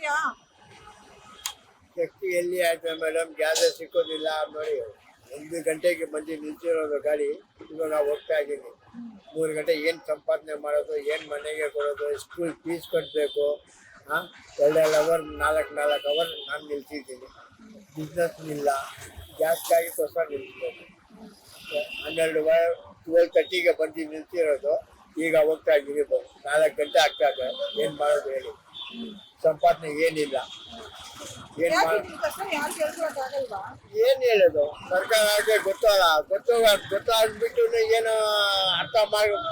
ಇದೆಯಾ? ಶಕ್ತಿ ಎಲ್ಲಿ ಆಯ್ತು ಮೇಡಮ್, ಗ್ಯಾಸ್ ಸಿಕ್ಕೋದಿಲ್ಲ ನೋಡಿ. 1 ಗಂಟೆಗೆ ಬಂದು ನಿಲ್ಸಿರೋದು ಗಾಡಿ, ಇವಾಗ ಹೋಗ್ತಾ ಇದ್ದೀನಿ. 3 ಗಂಟೆ ಏನು ಸಂಪಾದನೆ ಮಾಡೋದು, ಏನು ಮನೆಗೆ ಕೊಡೋದು, ಸ್ಕೂಲ್ ಫೀಸ್ ಕಟ್ಟಬೇಕು. 2 ಅವರ್ 4 ಅವರ್ ನಾನು ನಿಲ್ಸಿದ್ದೀನಿ. ಬಿಸ್ನೆಸ್ ಇಲ್ಲ, ಗ್ಯಾಸ್ಗಾಗಿಗೋಸ್ಕರ ನಿಲ್ಸ್ಬೇಕು. 12:30ಗೆ ಬಂದು ನಿಲ್ಸಿರೋದು, ಈಗ ಹೋಗ್ತಾ ಇದ್ದೀನಿ. 4 ಗಂಟೆ ಆಗ್ತಾ ಇದೆ. ಏನು ಮಾಡೋದು ಹೇಳಿ, ಸಂಪಾದನೆ ಏನಿಲ್ಲ. ಏನ್ ಹೇಳೋದು, ಸರ್ಕಾರ ಗೊತ್ತಾಗ್ಬಿಟ್ಟು ಏನು ಅರ್ಥ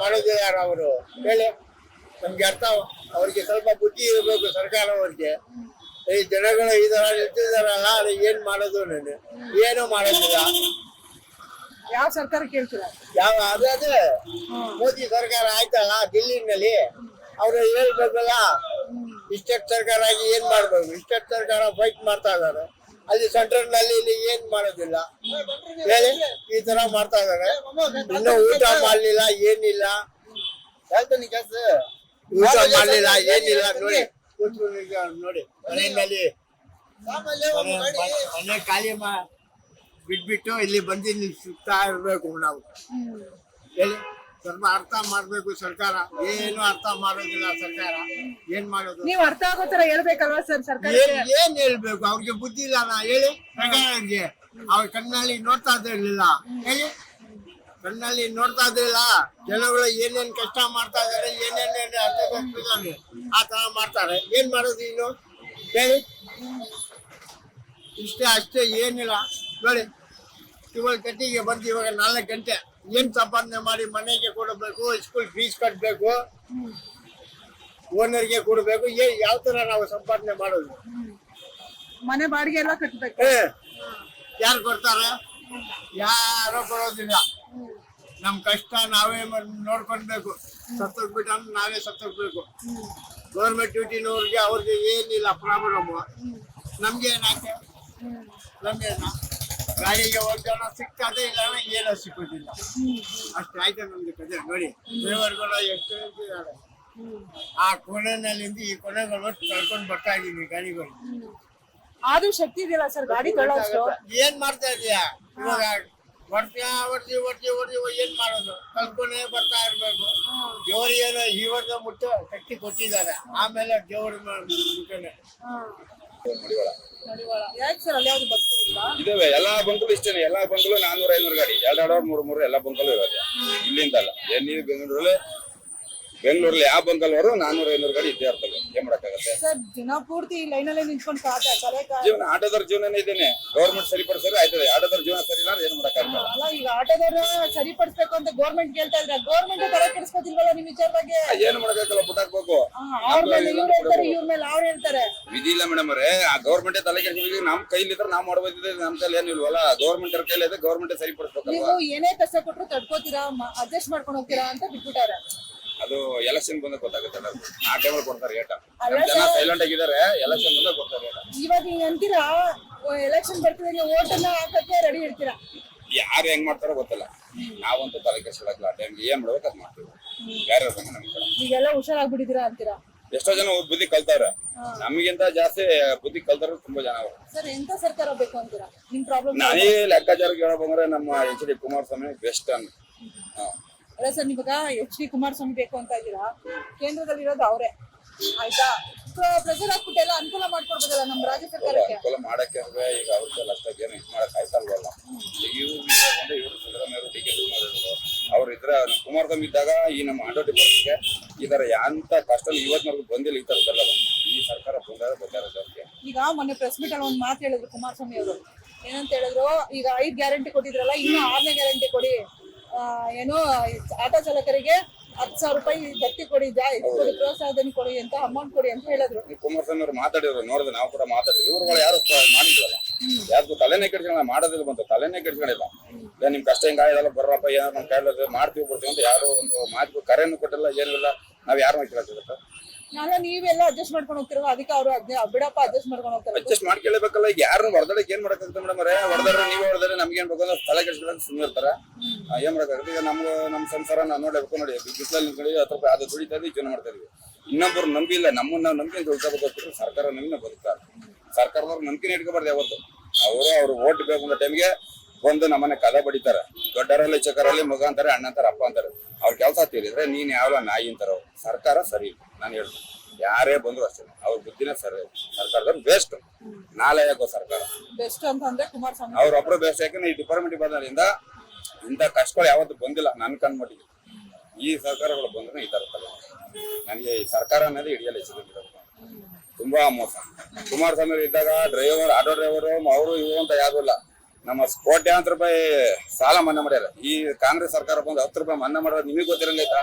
ಮಾಡೋದು ಯಾರು ಅವರು ಹೇಳಿ. ನಮ್ಗೆ ಅವ್ರಿಗೆ ಸ್ವಲ್ಪ ಬುದ್ಧಿ ಇರಬೇಕು ಸರ್ಕಾರವ್ರಿಗೆ. ಈ ಜನಗಳು ಈ ತರ ನಿಂತಿದಾರಲ್ಲ, ಏನ್ ಮಾಡೋದು, ನಾನು ಏನು ಮಾಡೋದಿಲ್ಲ. ಯಾವ ಸರ್ಕಾರ ಕೇಳ್ತೀರಾ? ಅದೇ ಮೋದಿ ಸರ್ಕಾರ ಆಯ್ತಲ್ಲ ದಿಲ್ಲಿನಲ್ಲಿ, ಅವ್ರು ಹೇಳ್ಬೇಕಲ್ಲ. ಇಷ್ಟೆಟ್ ಸರ್ಕಾರ ಆಗಿ ಏನ್ ಮಾಡ್ಬೇಕು? ಇಷ್ಟೆಟ್ ಸರ್ಕಾರ ಫೈಟ್ ಮಾಡ್ತಾ ಇದಾರೆ. ಅಲ್ಲಿ ಸೆಂಟ್ರಲ್ ನಲ್ಲಿ ಇಲ್ಲಿ ಏನ್ ಮಾಡೋದಿಲ್ಲ ಹೇಳಿ. ಈ ತರ ಮಾಡ್ತಾ ಇದಾರೆ. ಇನ್ನೂ ಊಟ ಮಾಡ್ಲಿಲ್ಲ, ಏನಿಲ್ಲ. ಊಟ ಮಾಡ್ಲಿಲ್ಲ, ಏನಿಲ್ಲ. ನೋಡಿ ನೋಡಿ, ಮನೆಯಲ್ಲಿ ಮನೆ ಖಾಲಿ ಬಿಟ್ಬಿಟ್ಟು ಇಲ್ಲಿ ಬಂದು ಸುತ್ತಾ ಇರ್ಬೇಕು ನಾವು ಹೇಳಿ. ಸ್ವಲ್ಪ ಅರ್ಥ ಮಾಡ್ಬೇಕು ಸರ್ಕಾರ. ಏನು ಅರ್ಥ ಮಾಡೋದಿಲ್ಲ ಸರ್ಕಾರ. ಏನ್ ಮಾಡೋದು? ನೀವ್ ಅರ್ಥ ಆಗೋ ತರ ಹೇಳ್ಬೇಕಲ್ವಾ ಸರ್ ಸರ್ಕಾರ? ಏನ್ ಹೇಳ್ಬೇಕು? ಅವ್ರಿಗೆ ಬುದ್ಧಿ ಇಲ್ಲ ನಾ ಹೇಳಿ. ಸರ್ಕಾರಕ್ಕೆ ಅವ್ರ ಕಣ್ಣಲ್ಲಿ ನೋಡ್ತಾ ಇರ್ಲಿಲ್ಲ ಹೇಳಿ. ಕಣ್ಣಲ್ಲಿ ನೋಡ್ತಾ ಇದ್ದಿಲ್ಲ ಜನಗಳು ಏನೇನ್ ಕಷ್ಟ ಮಾಡ್ತಾ ಇದಾರೆ, ಏನೇನ್ ಆ ತರ ಮಾಡ್ತಾರೆ. ಏನ್ ಮಾಡೋದು ಇನ್ನು ಹೇಳಿ. ಅಷ್ಟೇ ಏನಿಲ್ಲ ನೋಡಿ. 12:30ಗೆ ಬಂದು ಇವಾಗ 4 ಗಂಟೆ. ಏನ್ ಸಂಪಾದನೆ ಮಾಡಿ ಮನೆಗೆ ಕೊಡಬೇಕು, ಸ್ಕೂಲ್ ಫೀಸ್ ಕಟ್ಟಬೇಕು, ಓನರ್ಗೆ ಕೊಡಬೇಕು. ಯಾವ ತರ ನಾವು ಸಂಪಾದನೆ ಮಾಡೋದು? ಮನೆ ಬಾಡಿಗೆ ಎಲ್ಲ ಕಟ್ಟಬೇಕು. ಯಾರು ಕೊಡ್ತಾರೆ? ಯಾರೋ ಕೊಡೋದಿಲ್ಲ. ನಮ್ ಕಷ್ಟ ನಾವೇ ನೋಡ್ಕೊಳ್ಬೇಕು. ಸತ್ತೋಗ್ಬಿಟ್ಟು ನಾವೇ ಸತ್ತೋಗ್ಬೇಕು. ಗೌರ್ಮೆಂಟ್ ಡ್ಯೂಟಿನವ್ರಿಗೆ ಅವ್ರಿಗೆ ಏನಿಲ್ಲ ಪ್ರಾಬ್ಲಮ್. ನಮ್ಗೆ ಏನಾಗ್ತದೆ? ನಮ್ಗೇನ ಗಾಡಿಗೆ ಹೋಗೋಣ ಸಿಗ್ತದೆ, ಇಲ್ಲ ಏನೋ ಸಿಕ್ಕೋದಿಲ್ಲ. ಅಷ್ಟು ಆಯ್ತು ನಮ್ದು ಕತೆ ನೋಡಿ. ಡ್ರೈವರ್ಗಳು ಎಷ್ಟು ಹೇಳ್ತಿದ್ದಾರೆ. ಆ ಕೊನೆಯಲ್ಲಿಂದ ಈ ಕೊನೆಗಳು ಕಳ್ಕೊಂಡು ಬರ್ತಾ ಇದೀನಿ ಗಾಡಿಗಳು. ಆದ್ರೂ ಶಕ್ತಿ ಇದೆಯಲ್ಲ ಸರ್ ಗಾಡಿ ತೊಳೋಷ್ಟು? ಏನ್ ಮಾಡ್ತಾ ಇದೀಯಾ ಇವಾಗ? ಹೊಡ್ತಿ ಏನ್ ಮಾಡೋದು? ಕಲ್ಪನೆ ಬರ್ತಾ ಇರ್ಬೇಕು. ದೇವ್ರು ಏನೋ ಇವತ್ತು ಮುಟ್ಟು ಶಕ್ತಿ ಕೊಟ್ಟಿದ್ದಾರೆ. ಆಮೇಲೆ ದೇವ್ರ ಮುಟ್ಟನೆ. ಇದಾವೆ ಎಲ್ಲಾ ಬಂಕಲು ಇಷ್ಟೇನೆ. ಎಲ್ಲಾ ಬಂಕಲು 400-500 ಗಾಡಿ, 200 300 ಎಲ್ಲಾ ಬಂಕಲು ಇರೋದು. ಇಲ್ಲಿಂದ ಅಲ್ಲ, ನೀವು ಬೆಂಗಳೂರಲ್ಲಿ ಯಾವ ಬಂಕಲ್ ಅವರು 400-500 ಗಾಡಿ ಇದ್ದೇ ಇರ್ತವೆ. ಏನ್ ಮಾಡಕ್ಕಾಗತ್ತೆ ಸರ್? ದಿನ ಪೂರ್ತಿ ಲೈನಲ್ಲಿ ನಿಂತ್ಕೊಂಡು ಜೀವನ. ಆಟೋದವ್ರ ಜೀವನ ಇದೇನೆ. ಗೌರ್ಮೆಂಟ್ ಸರಿಪಡಿಸಿದ್ರೆ ಆಯ್ತದೆ. ಆಟೋದವ್ರ ಜೀವನ ಸರಿ ಇಲ್ಲ ಏನ್ ಮಾಡಕ್ಕಾಗಲ್ಲ. ಅಲ್ಲ, ಈಗ ಆಟೋದವ್ರ ಸರಿಪಡಿಸ್ಬೇಕು ಅಂತ ಗೌರ್ಮೆಂಟ್ ಕೇಳ್ತಾ ಇದ್ರೆ ಗೌರ್ಮೆಂಟ್ ತರ ಕೆಡಿಸ್ಕೋತಿಲ್ವಲ್ಲ ನಿಮ್ ವಿಚಾರವಾಗಿ? ಏನು ಮಾಡಕ್ಕಾಗಲ್ಲ, ಬಿಟ್ಟಾಕ್ಬೇಕು. ಅವ್ರ ಮೇಲೆ ಇವ್ರು ಹೇಳ್ತಾರೆ, ಇವ್ರ ಮೇಲೆ ಅವ್ರು ಹೇಳ್ತಾರೆ. ವಿಧಿ ಇಲ್ಲ ಮೇಡಮ್ ಅವರೇ. ಆ ಗೌರ್ಮೆಂಟ್ ತಲೆ ಕೆಡಿಸ್ಬೇಕು. ನಮ್ ಕೈಲಿದ್ರೆ ನಾವ್ ಮಾಡ್ಬೋದಿದೆ. ನಮ್ ಕೈಲಿ ಏನಿಲ್ವಲ್ಲ. ಗೌರ್ಮೆಂಟ್ ಅವ್ರ ಕೈಲಿ ಇದೆ, ಗೌರ್ಮೆಂಟ್ ಸರಿಪಡಿಸ್ಬೇಕಲ್ವಾ? ನೀವು ಏನೇ ಕಷ್ಟ ಕೊಟ್ಟರು ತಡ್ಕೋತೀರಾ, ಅಡ್ಜಸ್ಟ್ ಮಾಡ್ಕೊಂಡು ಹೋಗ್ತೀರಾ ಅಂತ ಬಿಟ್ಬಿಟ್ಟಾರೆ. ಅದು ಎಲೆಕ್ಷನ್ ಬಂದಾಗ ಗೊತ್ತಾಗುತ್ತೆ. ಆ ಟೈಮಲ್ಲಿ ಕೊಡ್ತಾರೆ ಏಟ. ಜನ ಸೈಲೆಂಟ್ ಆಗಿದ್ದಾರೆ. ಎಲೆಕ್ಷನ್ ಬಂದಾಗ ಕೊಡ್ತಾರೆ ಏಟ. ಇವಾಗ ಹಿಂಗ್ ಅಂತೀರಾ, ಎಲೆಕ್ಷನ್ ಬರ್ತಿದ್ರೆ ಓಟನ್ನ ಹಾಕಕ್ಕೆ ರೆಡಿ ಇರ್ತೀರಾ. ಯಾರು ಹೆಂಗ್ ಮಾಡ್ತಾರೋ ಗೊತ್ತಿಲ್ಲ. ನಾವಂತೂ ತಲೆ ಕೆಡಿಸ್ಕೊಳಕ್ಕಿಲ್ಲ. ಆ ಟೈಮ್ಗೆ ಏನ್ ಮಾಡ್ಬೇಕು ಅದ್ ಮಾಡ್ತೀವಿ. ಬೇರೆ ನಮ್ಗೆ ಈಗೆಲ್ಲ ಹುಷಾರಾಗ್ಬಿಟ್ಟಿದ್ದೀರಾ ಅಂತೀರಾ? ಎಷ್ಟೋ ಜನ ಬುದ್ಧಿ ಕಲ್ತಾವ್ರೆ. ನಮಗಿಂತ ಜಾಸ್ತಿ ಬುದ್ಧಿ ಕಲ್ತಾರ ತುಂಬಾ ಜನ ಅವರು. ಸರ್, ಎಂತ ಸರ್ಕಾರ ಬೇಕು ಅಂತೀರಾ? ನಿಮ್ ಪ್ರಾಬ್ಲಮ್ ನಾನೇ ಲೆಕ್ಕಾಚಾರಕ್ಕೆ ಹೇಳಬೇಕಂದ್ರೆ ನಮ್ಮ ಎಚ್ ಡಿ ಕುಮಾರಸ್ವಾಮಿ ಬೆಸ್ಟ್ ಅನ್ನ. ಅಲ್ಲ ಸರ್, ಇವಾಗ ಎಚ್ ಡಿ ಕುಮಾರಸ್ವಾಮಿ ಬೇಕು ಅಂತ ಇದ್ದೀರಾ. ಕೇಂದ್ರದಲ್ಲಿ ಇರೋದು ಅವರೇ, ಆಯ್ತಾ? ಪ್ರೆಷರ್ ಹಾಕ್ಬಿಟ್ಟು ಎಲ್ಲ ಅನುಕೂಲ ಮಾಡ್ಕೊಡ್ಬೋದಲ್ಲ ನಮ್ಮ ರಾಜ್ಯ ಸರ್ಕಾರಕ್ಕೆ. ಅನುಕೂಲ ಮಾಡಕ್ಕೆ ಈಗ ಅವ್ರಿಗೆಲ್ಲ ಅಷ್ಟಾಗಿ ಏನು ಮಾಡಕ್ ಆಯ್ತಲ್ವಲ್ಲ. ಇವ್ರು ಸಿದ್ದರಾಮಯ್ಯ ಡಿ ಕೆ ಶಿವಕುಮಾರ್ ಅವ್ರು ಇದ್ರೆ, ಕುಮಾರಸ್ವಾಮಿ ಇದ್ದಾಗ ಈ ನಮ್ಮ ಆಟೋ ಡಿಪಾರ್ಟ್ಮೆಂಟ್ಗೆ ಈ ತರ ಅಂತ ಕಷ್ಟ ಇವತ್ತಿನವರೆಗೂ ಬಂದಿಲ್ಲ. ಈ ತರದಲ್ಲ ಈ ಸರ್ಕಾರ ಬಂದಾಗ ಜಾಸ್ತಿ. ಈಗ ಮೊನ್ನೆ ಪ್ರೆಸ್ ಮೀಟ್ ಅಲ್ಲಿ ಒಂದು ಮಾತು ಹೇಳಿದ್ರು ಕುಮಾರಸ್ವಾಮಿ ಅವರು. ಏನಂತ ಹೇಳಿದ್ರು, ಈಗ 5 ಗ್ಯಾರಂಟಿ ಕೊಟ್ಟಿದ್ರಲ್ಲ, ಇನ್ನು 6ನೇ ಗ್ಯಾರಂಟಿ ಕೊಡಿ. ಏನು ಆಟೋ ಚಾಲಕರಿಗೆ 10,000 ರೂಪಾಯಿ ದತ್ತಿ ಕೊಡಿ, ಪ್ರೋತ್ಸಾಹಧನ ಕೊಡಿ ಅಂತ ಅಮೌಂಟ್ ಕೊಡಿ ಅಂತ ಹೇಳಿದ್ರು. ಕುಮಾರಸ್ವಾಮಿ ಅವರು ಮಾತಾಡಿದ್ರು, ನೋಡಿದ್ರೆ ನಾವು ಕೂಡ ಮಾತಾಡಿದ್ವಿ. ಇವ್ರುಗಳು ಯಾರು ಮಾಡಿದ್ವಲ್ಲ, ಯಾರು ತಲೆನೇ ಕೆಡ್ಸ್ಕೊಂಡ ಮಾಡೋದಿಲ್ಲ. ಬಂತು ತಲೆನೇ ಕೆಡ್ಸ್ಕೊಂಡಿಲ್ಲ. ನಿಮ್ ಕಷ್ಟ ಹಿಂಗ ಆಗಲ್ಲ, ಬರ್ರಪ್ಪ ಏನಾದ್ರು ನಮ್ ಕೈಲಿ ಮಾಡ್ತೀವಿ ಬಿಡ್ತೀವಿ ಅಂತ ಯಾರು ಒಂದು ಮಾತು ಕರೆಯನ್ನು ಕೊಟ್ಟಿಲ್ಲ, ಏನಿಲ್ಲ. ನಾವ್ ಯಾರನ್ನ ಕೇಳಕ್ಕಾಗತ್ತ? ನಾನು ನೀವೆಲ್ಲ ಅಡ್ಜಸ್ಟ್ ಮಾಡ್ಕೊಂಡು ಹೋಗ್ತಿರೋ, ಅದಕ್ಕೆ ಅವರು ಬಿಡಪ್ಪ ಅಡ್ಜಸ್ಟ್ ಮಾಡ್ಕೊಂಡು ಹೋಗ್ತಾರೆ. ಅಡ್ಜಸ್ಟ್ ಮಾಡ್ಕೊಳ್ಳೇಬೇಕಲ್ಲ. ಈಗ ಯಾರು ಹೊಡೆದಕ್ಕೆ ಏನ್ ಮಾಡಕ್ಕಾಗುತ್ತೆ ಮೇಡಮ್ ಅವರೇ? ಹೊಡೆದ್ರೆ ನೀವೇ ಹೊಡೆದ್ರೆ ನಮ್ಗೆ ಏನ್ ಬೇಕು ಅಂದ್ರೆ ತಲೆ ಕೆಡ್ಸ್ಕೊಂಡು ಸುಮ್ಮನೆ ಇರ್ತಾರ. ಏನ್ ಮಾಡಕ್ಕಾಗುತ್ತೆ? ಈಗ ನಮ್ ಸಂಸಾರ ನಾವು ನೋಡ್ಬೇಕು. ನೋಡಿ, ಬಿಸಿಲಲ್ಲಿ ನಿಂತ್ಕೊಳ್ಳಿ 10 ರೂಪಾಯಿ ಅದು ದುಡಿತಾ ಇದ್ವಿ, ಜೀವನ ಮಾಡ್ತಾ ಇದ್ವಿ. ಇನ್ನೊಬ್ಬರು ನಂಬಿಲ್ಲ, ನಮ್ಮನ್ನ ನಂಬಿ ಉಳ್ಕೋಬೇಕು. ಸರ್ಕಾರ ನಂಬಿನ ಬದುಕ್ತಾರೆ. ಸರ್ಕಾರದವ್ರು ನಂಬಿಕೆನೇ ಇಟ್ಕೋಬಾರ್ದು ಯಾವತ್ತು. ಅವ್ರು ಓಟ್ ಬೇಕು ಅನ್ನೋ ಟೈಮ್ಗೆ ಬಂದು ನಮ್ಮನೆ ಕದ ಬಡಿತಾರೆ. ದೊಡ್ಡರಲ್ಲಿ ಚಿಕ್ಕರಲ್ಲಿ ಮಗ ಅಂತಾರೆ, ಅಣ್ಣ ಅಂತಾರೆ, ಅಪ್ಪ ಅಂತಾರೆ. ಅವ್ರ ಕೆಲಸ ತೀರಿದ್ರೆ ನೀನ್ ಯಾವ ನಾಯಿ ಅಂತಾರ. ಸರ್ಕಾರ ಸರಿ, ನಾನು ಹೇಳ್ತೀನಿ. ಯಾರೇ ಬಂದ್ರು ಅಷ್ಟೇ, ಅವ್ರ ಬುದ್ಧಿನೇ ಸರಿ. ಸರ್ಕಾರದವ್ರು ಬೆಸ್ಟ್, ನಾಲೆಯಾಗೋ ಸರ್ಕಾರ ಬೆಸ್ಟ್ ಅಂತಂದ್ರೆ ಕುಮಾರಸ್ವಾಮಿ ಅವ್ರೊಬ್ರು ಬೆಸ್ಟ್. ಯಾಕಂದ್ರೆ ಈ ಡಿಪಾರ್ಟ್ಮೆಂಟ್ ಬಂದ್ರಿಂದ ಇಂಥ ಕಷ್ಟಗಳು ಯಾವತ್ತು ಬಂದಿಲ್ಲ ನನ್ ಕಣ್ಮಟ್ಟಿಗೆ. ಈ ಸರ್ಕಾರಗಳು ಬಂದ್ರೆ ಈ ತರ ನನಗೆ ಈ ಸರ್ಕಾರ ಅನ್ನೋದು ಹಿಡಿಯಲ್ಲ. ತುಂಬಾ ಮೋಸ. ಕುಮಾರಸ್ವಾಮಿ ಇದ್ದಾಗ ಡ್ರೈವರ್, ಆಟೋ ಡ್ರೈವರು ಅವರು ಇವು ಅಂತ ಯಾವ್ದು ಇಲ್ಲ. ನಮ್ಮ ಕೋಟ್ಯಾಂತರ ರೂಪಾಯಿ ಸಾಲ ಮನ್ನಾ ಮಾಡ್ಯಾರ. ಈ ಕಾಂಗ್ರೆಸ್ ಸರ್ಕಾರ ಬಂದು 10 ರೂಪಾಯಿ ಮನ್ನಾ ಮಾಡೋದು ನಿಮಗೆ ಗೊತ್ತಿರಂಗೈತಾ?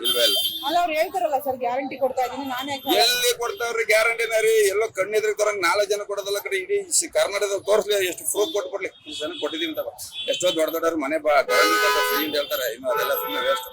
ಇಲ್ವೇ ಇಲ್ಲ. ಅಲ್ಲ ಅವ್ರು ಹೇಳ್ತಾರಲ್ಲ ಸರ್ ಗ್ಯಾರಂಟಿ ಕೊಡ್ತಾ ಇದೀನಿ ನಾನೇ ಎಲ್ಲಿ ಕೊಡ್ತಾವ್ರಿ ಗ್ಯಾರಂಟಿನ ರೀ? ಎಲ್ಲೋ ಕಣ್ಣಿದ್ರಿಗೆ ತರಂಗ್ 4 ಜನ ಕೊಡೋದಲ್ಲ ಕಡೆ ಇಡೀ ಕರ್ನಾಟಕದಲ್ಲಿ ತೋರಿಸ್ಲಿ. ಎಷ್ಟು ಪ್ರೂಫ್ ಕೊಟ್ಬಿಡ್ಲಿ, ಇಷ್ಟು ಜನ ಕೊಟ್ಟಿದೀನಿ ಅಂತ. ಎಷ್ಟೋ ದೊಡ್ಡ ದೊಡ್ಡವ್ರು ಮನೆ ಅಂತ ಹೇಳ್ತಾರೆ. ಇನ್ನು ಅದೆಲ್ಲ ಸುಮ್ಮನೆ ವೇಸ್ಟ್.